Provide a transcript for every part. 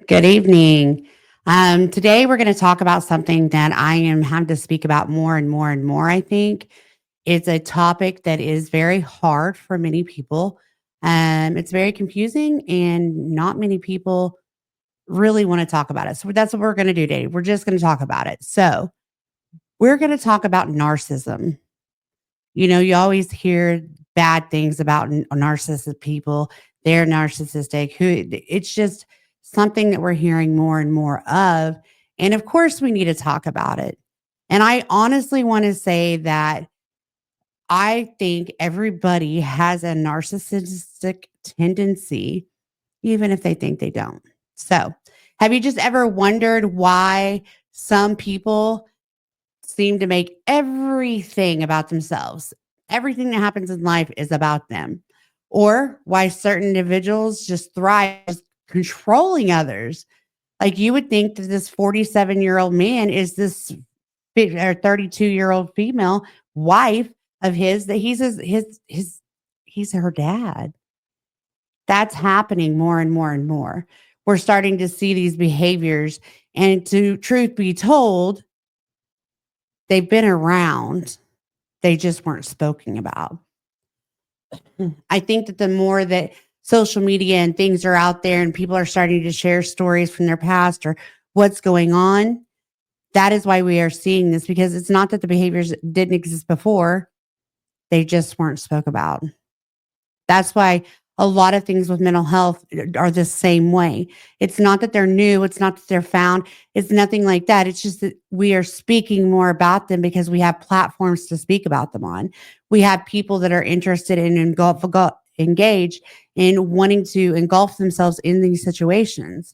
Good evening. Today we're going to talk about something that I am having to speak about more and more and more. I think it's a topic that is very hard for many people. It's very confusing, and not many people really want to talk about it. So that's what we're going to do today. We're just going to talk about it. So we're going to talk about narcissism. You always hear bad things about narcissistic people. They're narcissistic. It's just something that we're hearing more and more of. And of course, we need to talk about it. And I honestly want to say that I think everybody has a narcissistic tendency, even if they think they don't. So, have you just ever wondered why some people seem to make everything about themselves? Everything that happens in life is about them. Or why certain individuals just thrive just controlling others. Like you would think that this 47-year-old man is this 32-year-old female wife of his, that he's her dad. That's happening more and more and more. We're starting to see these behaviors. And to truth be told, they've been around. They just weren't spoken about. I think that the more that social media and things are out there and people are starting to share stories from their past or what's going on, that is why we are seeing this, because it's not that the behaviors didn't exist before, they just weren't spoke about. That's why a lot of things with mental health are the same way. It's not that they're new, it's not that they're found, it's nothing like that. It's just that we are speaking more about them because we have platforms to speak about them on. We have people that are interested in engaged in wanting to engulf themselves in these situations,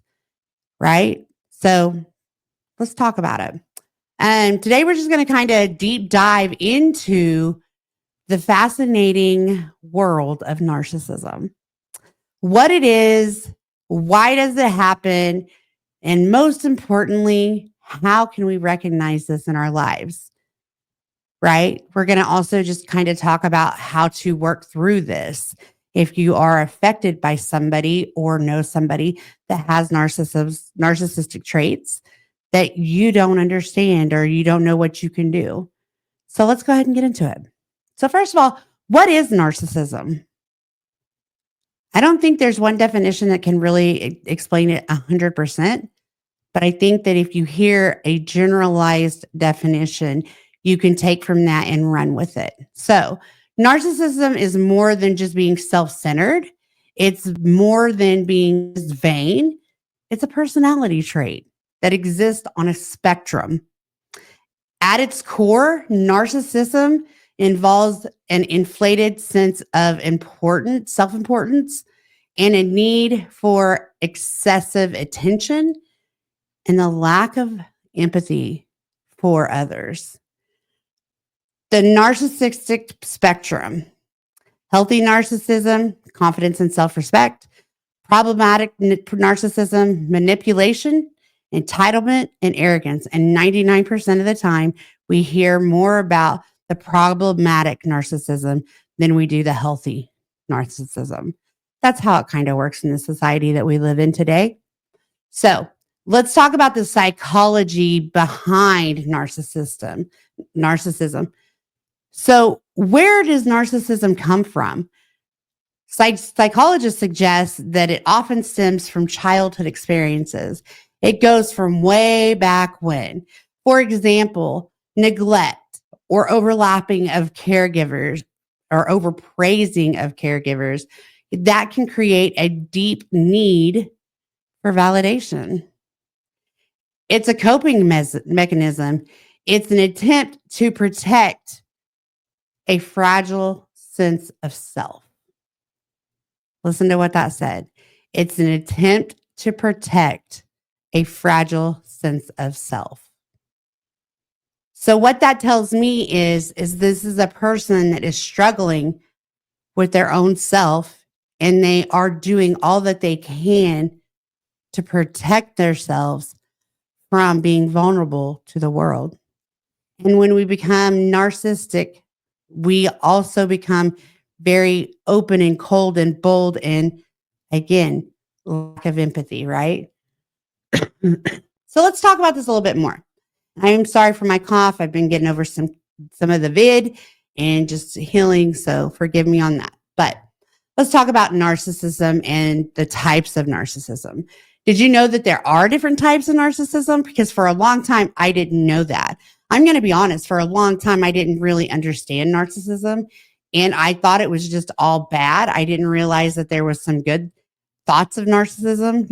right? So let's talk about it. And today we're just going to kind of deep dive into the fascinating world of narcissism, what it is, why does it happen, and most importantly, how can we recognize this in our lives, right? We're going to also just kind of talk about how to work through this. If you are affected by somebody or know somebody that has narcissistic traits that you don't understand or you don't know what you can do. So let's go ahead and get into it. So, first of all, what is narcissism? I don't think there's one definition that can really explain it 100%. But I think that if you hear a generalized definition, you can take from that and run with it. So, narcissism is more than just being self centered, it's more than being vain. It's a personality trait that exists on a spectrum. At its core, narcissism involves an inflated sense of importance, self importance, and a need for excessive attention and the lack of empathy for others. The narcissistic spectrum: healthy narcissism, confidence and self respect; problematic narcissism, manipulation, entitlement, and arrogance. And 99% of the time, we hear more about the problematic narcissism than we do the healthy narcissism. That's how it kind of works in the society that we live in today. So let's talk about the psychology behind narcissism. So where does narcissism come from? Psychologists suggest that it often stems from childhood experiences. It goes from way back when. For example, neglect or overlapping of caregivers or overpraising of caregivers, that can create a deep need for validation. It's a coping mechanism. It's an attempt to protect a fragile sense of self. Listen to what that said. It's an attempt to protect a fragile sense of self. So what that tells me is this is a person that is struggling with their own self, and they are doing all that they can to protect themselves from being vulnerable to the world. And when we become narcissistic, we also become very open and cold and bold, and again, lack of empathy, right? So let's talk about this a little bit more. I am sorry for my cough. I've been getting over some of the vid and just healing, so forgive me on that. But let's talk about narcissism and the types of narcissism. Did you know that there are different types of narcissism? Because for a long time, I didn't know that. I'm going to be honest, for a long time, I didn't really understand narcissism. And I thought it was just all bad. I didn't realize that there was some good thoughts of narcissism,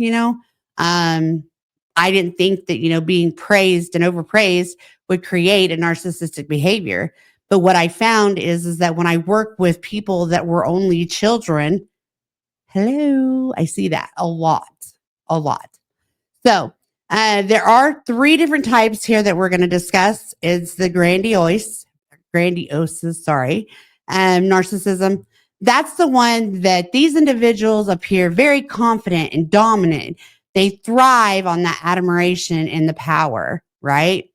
I didn't think that, being praised and overpraised would create a narcissistic behavior. But what I found is that when I work with people that were only children, hello, I see that a lot, a lot. So there are 3 different types here that we're going to discuss. It's the grandiose, narcissism. That's the one that these individuals appear very confident and dominant. They thrive on that admiration and the power, right?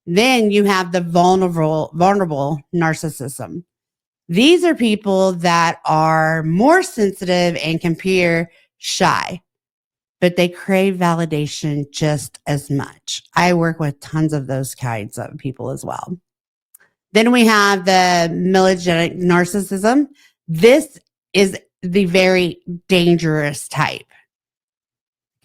Then you have the vulnerable narcissism. These are people that are more sensitive and can appear shy, but they crave validation just as much. I work with tons of those kinds of people as well. Then we have the malignant narcissism. This is the very dangerous type.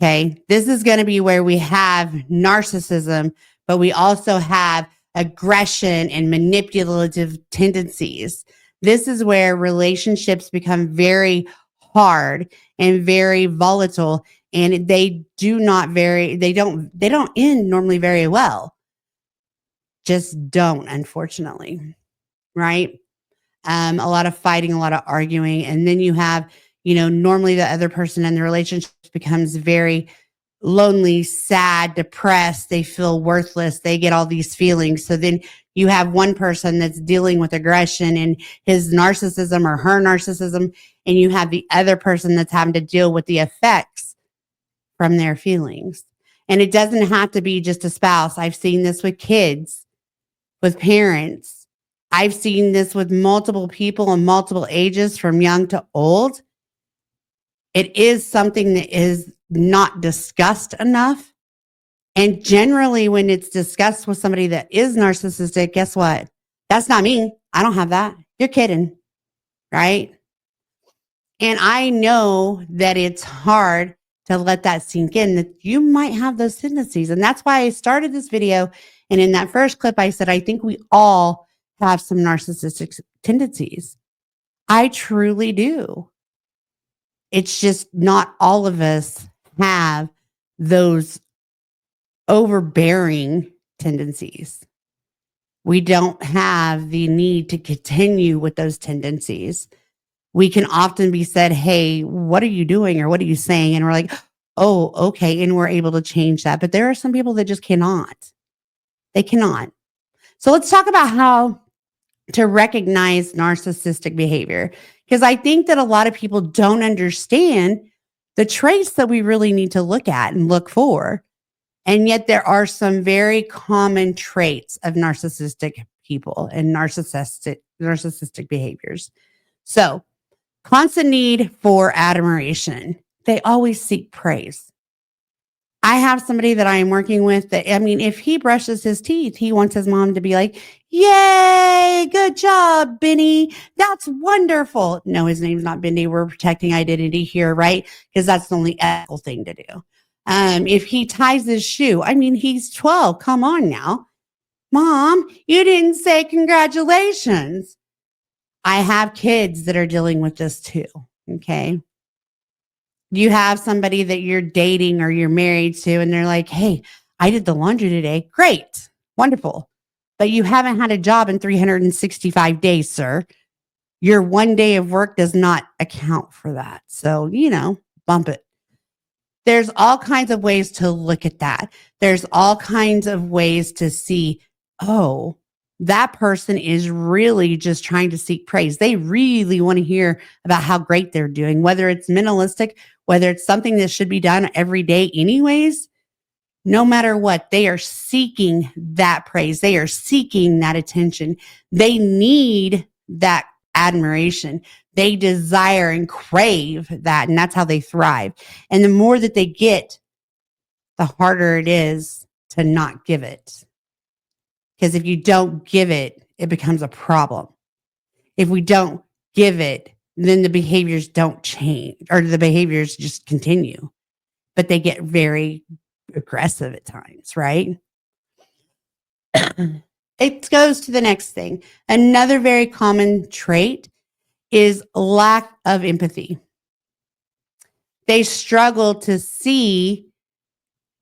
Okay. This is going to be where we have narcissism, but we also have aggression and manipulative tendencies. This is where relationships become very hard and very volatile, and they don't end normally very well. Just don't, unfortunately. Right? A lot of fighting, a lot of arguing. And then you have, normally the other person in the relationship becomes very lonely, sad, depressed. They feel worthless. They get all these feelings. So then you have one person that's dealing with aggression and his narcissism or her narcissism, and you have the other person that's having to deal with the effects from their feelings. And it doesn't have to be just a spouse. I've seen this with kids, with parents. I've seen this with multiple people in multiple ages from young to old. It is something that is not discussed enough. And generally, when it's discussed with somebody that is narcissistic, guess what? That's not me. I don't have that. You're kidding, right? And I know that it's hard to let that sink in, that you might have those tendencies. And that's why I started this video. And in that first clip, I said, I think we all have some narcissistic tendencies. I truly do. It's just not all of us have those overbearing tendencies. We don't have the need to continue with those tendencies. We can often be said, hey, what are you doing? Or what are you saying? And we're like, oh, okay. And we're able to change that. But there are some people that just cannot. They cannot. So let's talk about how to recognize narcissistic behavior. Because I think that a lot of people don't understand the traits that we really need to look at and look for. And yet there are some very common traits of narcissistic people and narcissistic behaviors. So, constant need for admiration. They always seek praise. I have somebody that I am working with that, if he brushes his teeth, he wants his mom to be like, yay, good job, Benny. That's wonderful. No, his name's not Benny. We're protecting identity here, right? Because that's the only ethical thing to do. If he ties his shoe, he's 12. Come on now. Mom, you didn't say congratulations. I have kids that are dealing with this too. Okay. You have somebody that you're dating or you're married to, and they're like, hey, I did the laundry today. Great. Wonderful. But you haven't had a job in 365 days, sir. Your one day of work does not account for that. So, bump it. There's all kinds of ways to look at that. There's all kinds of ways to see, oh, that person is really just trying to seek praise. They really want to hear about how great they're doing, whether it's minimalistic, whether it's something that should be done every day anyways. No matter what, they are seeking that praise. They are seeking that attention. They need that admiration. They desire and crave that, and that's how they thrive. And the more that they get, the harder it is to not give it. Because if you don't give it, it becomes a problem. If we don't give it, then the behaviors don't change or the behaviors just continue, but they get very aggressive at times, right? It goes to the next thing. Another very common trait is lack of empathy. They struggle to see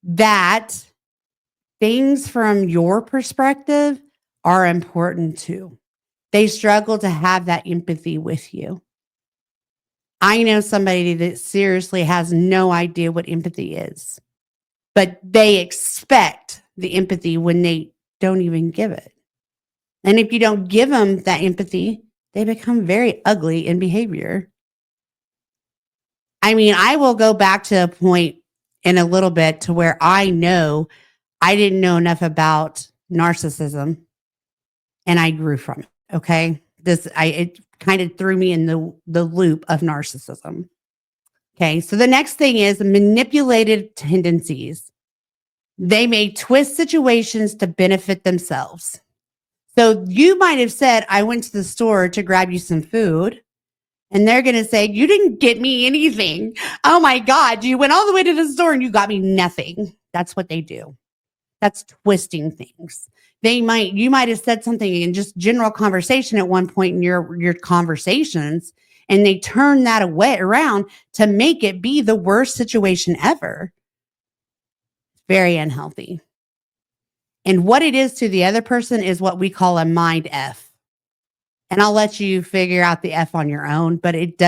that things from your perspective are important too. They struggle to have that empathy with you. I know somebody that seriously has no idea what empathy is, but they expect the empathy when they don't even give it. And if you don't give them that empathy, they become very ugly in behavior. I mean, I will go back to a point in a little bit to where I know I didn't know enough about narcissism and I grew from it. Okay. It kind of threw me in the loop of narcissism. Okay. So the next thing is manipulated tendencies. They may twist situations to benefit themselves. So you might have said, I went to the store to grab you some food. And they're going to say, you didn't get me anything. Oh my God, you went all the way to the store and you got me nothing. That's what they do. That's twisting things. You might have said something in just general conversation at one point in your conversations, and they turn that around to make it be the worst situation ever. Very unhealthy. And what it is to the other person is what we call a mind F. And I'll let you figure out the F on your own, but it's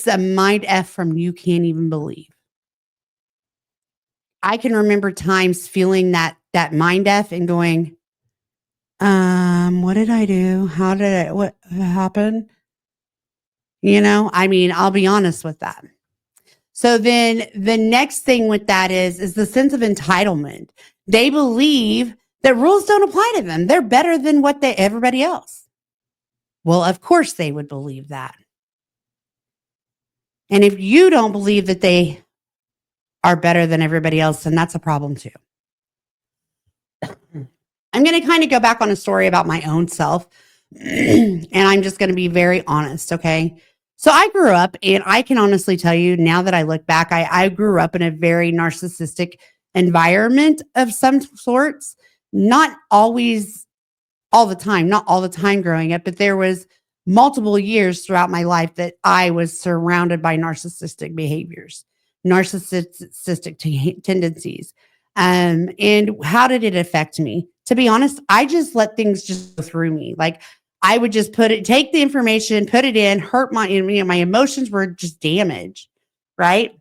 a mind F from you can't even believe. I can remember times feeling that mind F and going, what did I do? What happened? I mean, I'll be honest with that. So then the next thing with that is the sense of entitlement. They believe that rules don't apply to them. They're better than everybody else. Well, of course they would believe that. And if you don't believe that they are better than everybody else, then that's a problem too. I'm going to kind of go back on a story about my own self. And I'm just going to be very honest, okay? So I grew up, and I can honestly tell you now that I look back, I grew up in a very narcissistic environment of some sorts. Not always all the time growing up, but there was multiple years throughout my life that I was surrounded by narcissistic behaviors, narcissistic tendencies. And how did it affect me? To be honest, I just let things just go through me. Like I would just take the information, put it in, hurt my emotions were just damaged, right?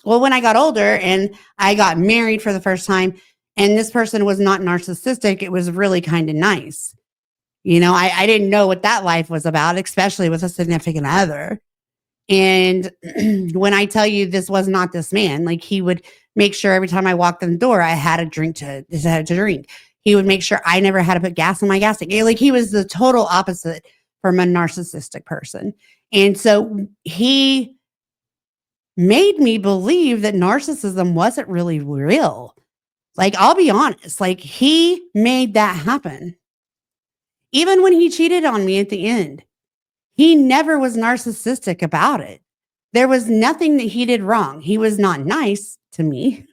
Well, when I got older and I got married for the first time, and this person was not narcissistic, it was really kind of nice. I didn't know what that life was about, especially with a significant other. And when I tell you this was not this man, like he would make sure every time I walked in the door, I had a drink to drink. He would make sure I never had to put gas in my gas tank. Like he was the total opposite from a narcissistic person. And so he made me believe that narcissism wasn't really real. Like, I'll be honest, like he made that happen. Even when he cheated on me at the end, he never was narcissistic about it. There was nothing that he did wrong. He was not nice to me.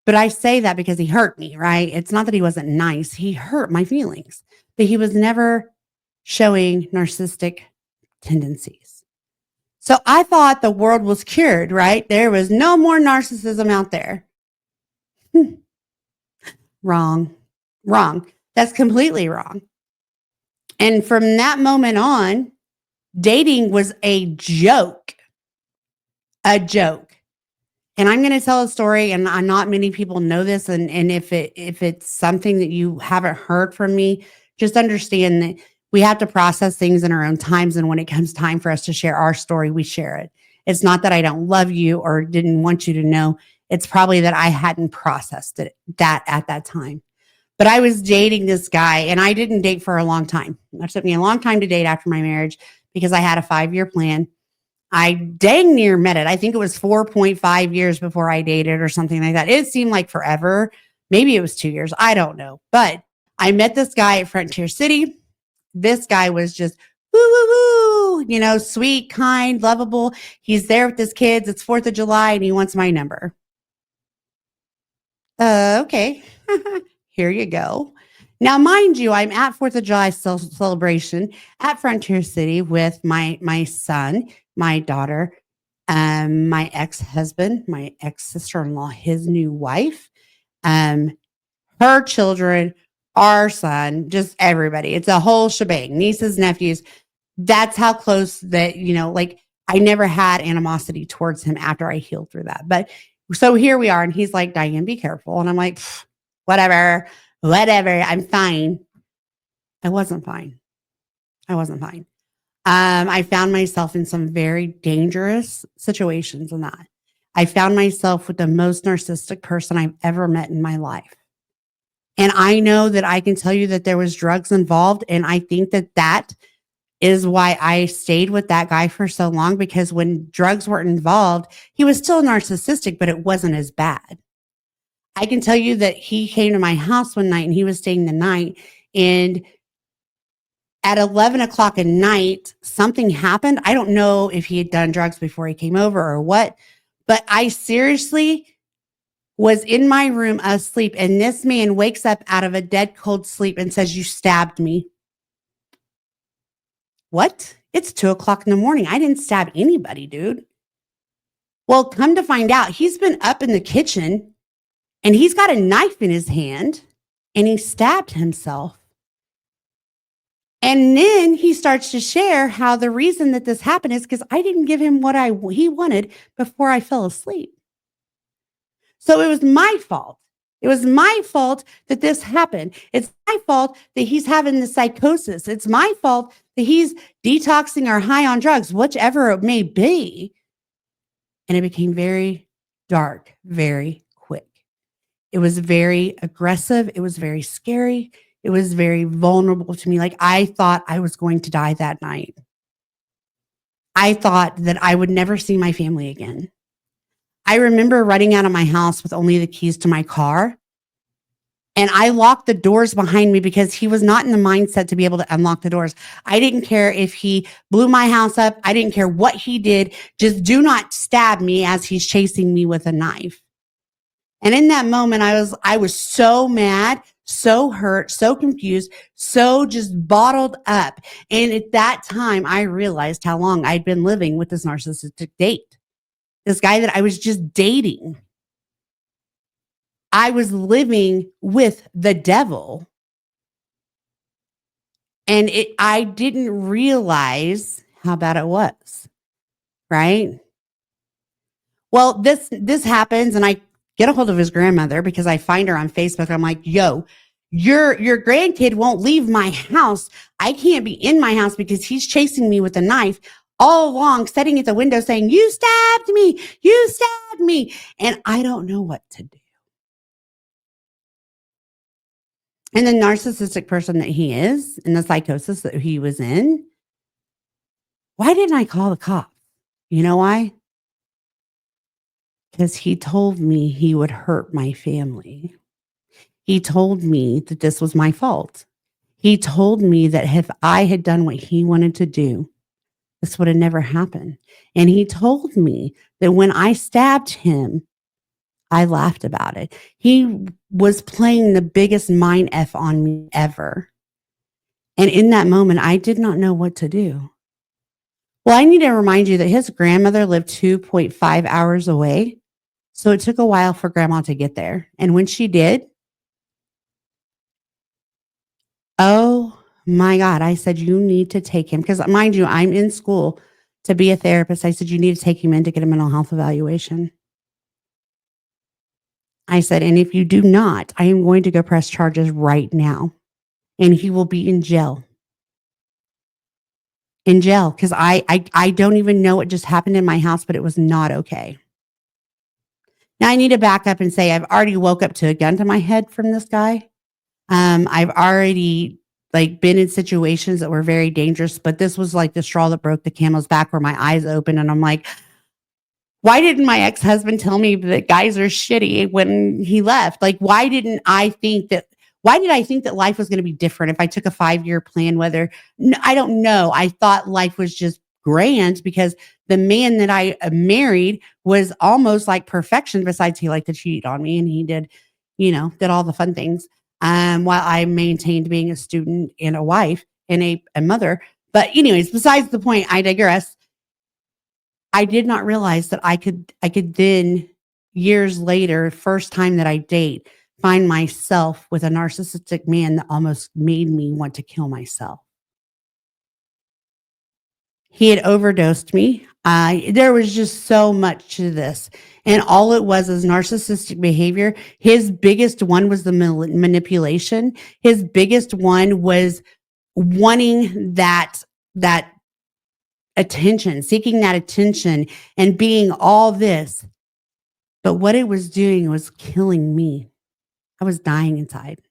But I say that because he hurt me, right? It's not that he wasn't nice. He hurt my feelings, but he was never showing narcissistic tendencies. So I thought the world was cured, right? There was no more narcissism out there. Wrong. That's completely wrong. And from that moment on, dating was a joke. And I'm going to tell a story, and not many people know this. And if it's something that you haven't heard from me, just understand that we have to process things in our own times. And when it comes time for us to share our story, we share it. It's not that I don't love you or didn't want you to know. It's probably that I hadn't processed that at that time. But I was dating this guy, and I didn't date for a long time. It took me a long time to date after my marriage because I had a 5-year plan. I dang near met it. I think it was 4.5 years before I dated or something like that. It seemed like forever. Maybe it was 2 years. I don't know. But I met this guy at Frontier City. This guy was just woo, woo, woo, sweet, kind, lovable. He's there with his kids. It's 4th of July and he wants my number. Okay. Here you go. Now, mind you, I'm at 4th of July celebration at Frontier City with my son, my daughter, my ex-husband, my ex-sister-in-law, his new wife, um, her children, our son, just everybody. It's a whole shebang, nieces, nephews. That's how close that, like I never had animosity towards him after I healed through that. But so here we are. And he's like, Diane, be careful. And I'm like, whatever, I'm fine. I wasn't fine. I found myself in some very dangerous situations in that. I found myself with the most narcissistic person I've ever met in my life. And I know that I can tell you that there was drugs involved. And I think that is why I stayed with that guy for so long, because when drugs weren't involved, he was still narcissistic, but it wasn't as bad. I can tell you that he came to my house one night and he was staying the night. And at 11 o'clock at night, something happened. I don't know if he had done drugs before he came over or what, but I seriously was in my room asleep. And this man wakes up out of a dead cold sleep and says, "You stabbed me." What? It's 2 o'clock in the morning. I didn't stab anybody, dude. Well, come to find out, he's been up in the kitchen and he's got a knife in his hand and he stabbed himself. And then he starts to share how the reason that this happened is because I didn't give him what he wanted before I fell asleep. So it was my fault. It was my fault that this happened. It's my fault that he's having the psychosis. It's my fault that he's detoxing or high on drugs, whichever it may be. And it became very dark, very quick. It was very aggressive. It was very scary. It was very vulnerable to me. Like I thought I was going to die that night. I thought that I would never see my family again. I remember running out of my house with only the keys to my car. And I locked the doors behind me because he was not in the mindset to be able to unlock the doors. I didn't care if he blew my house up. I didn't care what he did. Just do not stab me as he's chasing me with a knife. And in that moment, I was so mad, so hurt, so confused, so just bottled up. And at that time, I realized how long I'd been living with this narcissistic date. This guy that I was just dating. I was living with the devil. And I didn't realize how bad it was. Right? Well, this happens and I get a hold of his grandmother because I find her on Facebook. I'm like, yo, your grandkid won't leave my house. I can't be in my house because he's chasing me with a knife all along, sitting at the window saying, you stabbed me. And I don't know what to do. And the narcissistic person that he is and the psychosis that he was in, why didn't I call the cops? You know why? Because he told me he would hurt my family. He told me that this was my fault. He told me that if I had done what he wanted to do, this would have never happened. And he told me that when I stabbed him, I laughed about it. He was playing the biggest mind F on me ever. And in that moment, I did not know what to do. Well, I need to remind you that his grandmother lived 2.5 hours away. So it took a while for grandma to get there. And when she did, oh my God, I said, you need to take him. Because mind you, I'm in school to be a therapist. I said, you need to take him in to get a mental health evaluation. I said, and if you do not, I am going to go press charges right now. And he will be in jail. In jail. Because I don't even know what just happened in my house, but it was not okay. Now I need to back up and say I've already woke up to a gun to my head from this guy. I've already like been in situations that were very dangerous, but this was like the straw that broke the camel's back where my eyes opened and I'm like, why didn't my ex-husband tell me that guys are shitty when he left? Like, why did I think that life was going to be different if I took a 5-year plan? I don't know. I thought life was just grand because the man that I married was almost like perfection. Besides, he liked to cheat on me and he did all the fun things. While I maintained being a student and a wife and a mother. But anyways, besides the point, I digress. I did not realize that I could then years later, first time that I date, find myself with a narcissistic man that almost made me want to kill myself. He had overdosed me. There was just so much to this. And all it was is narcissistic behavior. His biggest one was the manipulation. His biggest one was wanting that attention, seeking that attention and being all this. But what it was doing was killing me. I was dying inside.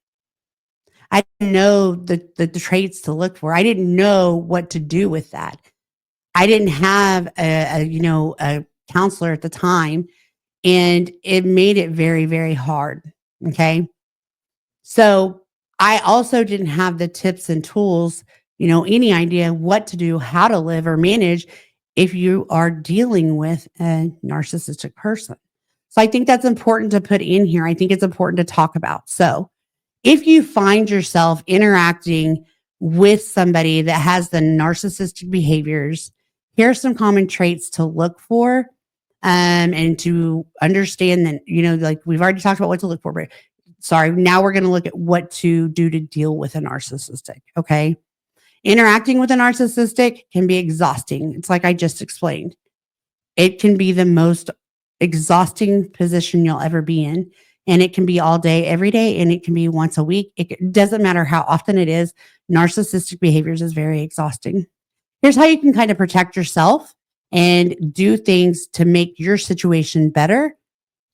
I didn't know the traits to look for. I didn't know what to do with that. I didn't have a counselor at the time, and it made it very, very hard. Okay. So I also didn't have the tips and tools, any idea what to do, how to live or manage if you are dealing with a narcissistic person. So I think that's important to put in here. I think it's important to talk about. So if you find yourself interacting with somebody that has the narcissistic behaviors, here are some common traits to look for, and to understand that, like we've already talked about what to look for, but sorry, now we're going to look at what to do to deal with a narcissistic. Okay. Interacting with a narcissistic can be exhausting. It's like I just explained. It can be the most exhausting position you'll ever be in. And it can be all day, every day, and it can be once a week. It doesn't matter how often it is. Narcissistic behaviors is very exhausting. Here's how you can kind of protect yourself and do things to make your situation better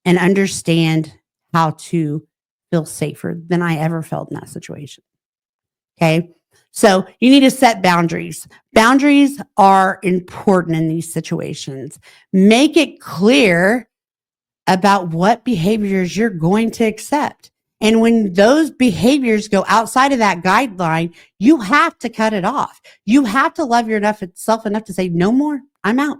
and understand how to feel safer than I ever felt in that situation. Okay. So you need to set boundaries. Boundaries are important in these situations. Make it clear about what behaviors you're going to accept. And when those behaviors go outside of that guideline, you have to cut it off. You have to love yourself enough to say, no more, I'm out.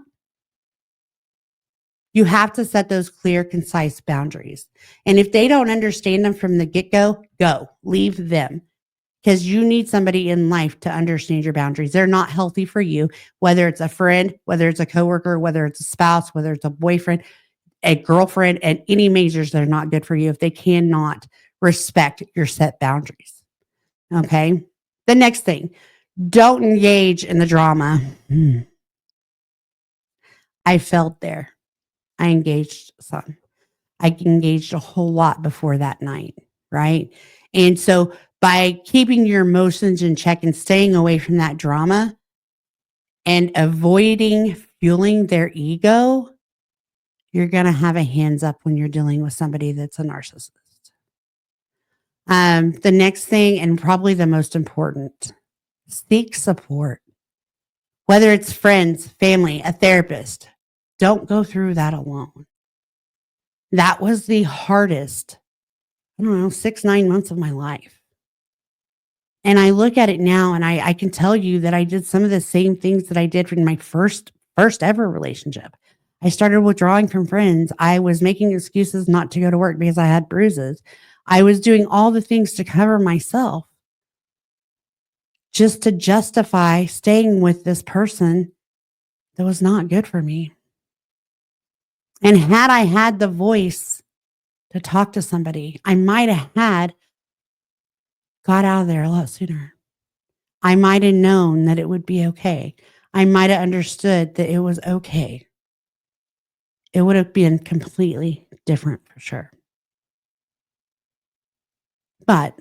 You have to set those clear, concise boundaries. And if they don't understand them from the get-go, leave them. Because you need somebody in life to understand your boundaries. They're not healthy for you, whether it's a friend, whether it's a coworker, whether it's a spouse, whether it's a boyfriend, a girlfriend, and any majors that are not good for you if they cannot respect your set boundaries. Okay. The next thing, don't engage in the drama. I felt there. I engaged some. I engaged a whole lot before that night. Right. And so by keeping your emotions in check and staying away from that drama and avoiding fueling their ego, you're going to have a hands up when you're dealing with somebody that's a narcissist. The next thing, and probably the most important, seek support. Whether it's friends, family, a therapist, don't go through that alone. That was the hardest, 6-9 months of my life. And I look at it now and I can tell you that I did some of the same things that I did in my first ever relationship. I started withdrawing from friends. I was making excuses not to go to work because I had bruises. I was doing all the things to cover myself just to justify staying with this person that was not good for me. And had I had the voice to talk to somebody, I might have got out of there a lot sooner. I might have known that it would be okay. I might have understood that it was okay. It would have been completely different for sure. But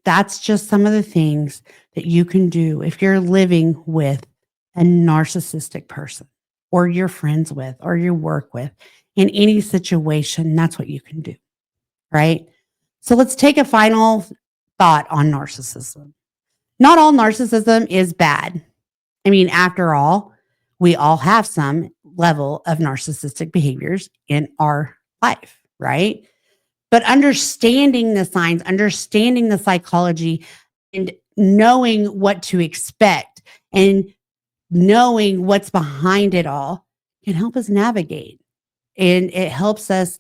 that's just some of the things that you can do if you're living with a narcissistic person or you're friends with or you work with in any situation. That's what you can do. Right. So let's take a final thought on narcissism. Not all narcissism is bad. I mean, after all, we all have some level of narcissistic behaviors in our life, right? But understanding the signs, understanding the psychology, and knowing what to expect and knowing what's behind it all can help us navigate. And it helps us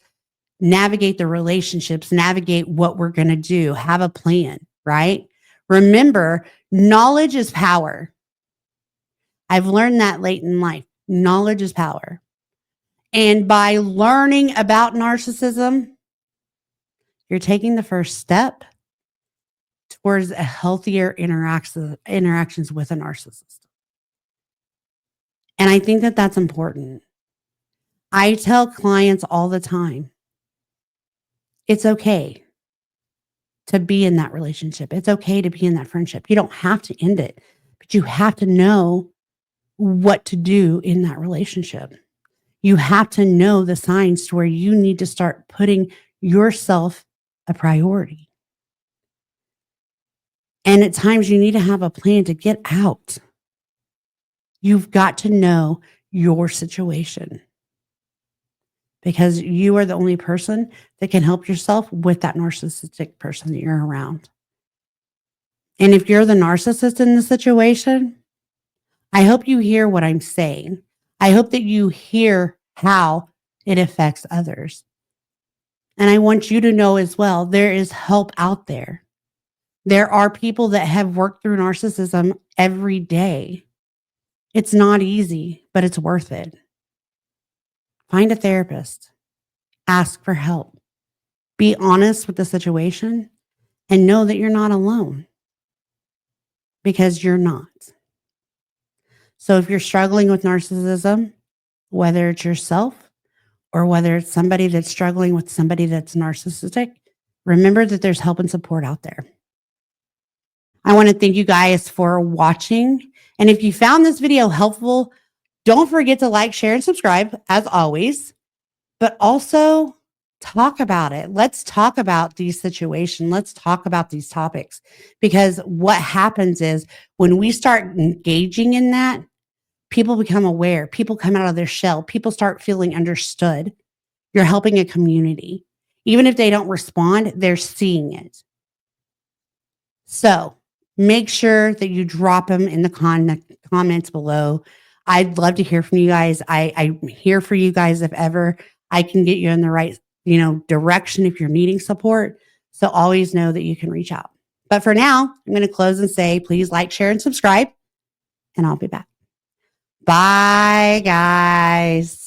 navigate the relationships, navigate what we're going to do, have a plan, right? Remember, knowledge is power. I've learned that late in life. Knowledge is power. And by learning about narcissism, you're taking the first step towards a healthier interactions with a narcissist. And I think that that's important. I tell clients all the time, it's okay to be in that relationship. It's okay to be in that friendship. You don't have to end it, but you have to know what to do in that relationship. You have to know the signs to where you need to start putting yourself a priority. And at times you need to have a plan to get out. You've got to know your situation because you are the only person that can help yourself with that narcissistic person that you're around. And if you're the narcissist in the situation, I hope you hear what I'm saying. I hope that you hear how it affects others. And I want you to know as well, there is help out there. There are people that have worked through narcissism every day. It's not easy, but it's worth it. Find a therapist. Ask for help. Be honest with the situation and know that you're not alone because you're not. So if you're struggling with narcissism, whether it's yourself or whether it's somebody that's struggling with somebody that's narcissistic, remember that there's help and support out there. I want to thank you guys for watching. And if you found this video helpful, don't forget to like, share, and subscribe as always, but also talk about it. Let's talk about these situations. Let's talk about these topics because what happens is when we start engaging in that, people become aware. People come out of their shell. People start feeling understood. You're helping a community. Even if they don't respond, they're seeing it. So make sure that you drop them in the comments below. I'd love to hear from you guys. I'm here for you guys if ever I can get you in the right, direction if you're needing support. So always know that you can reach out. But for now, I'm going to close and say, please like, share, and subscribe, and I'll be back. Bye, guys.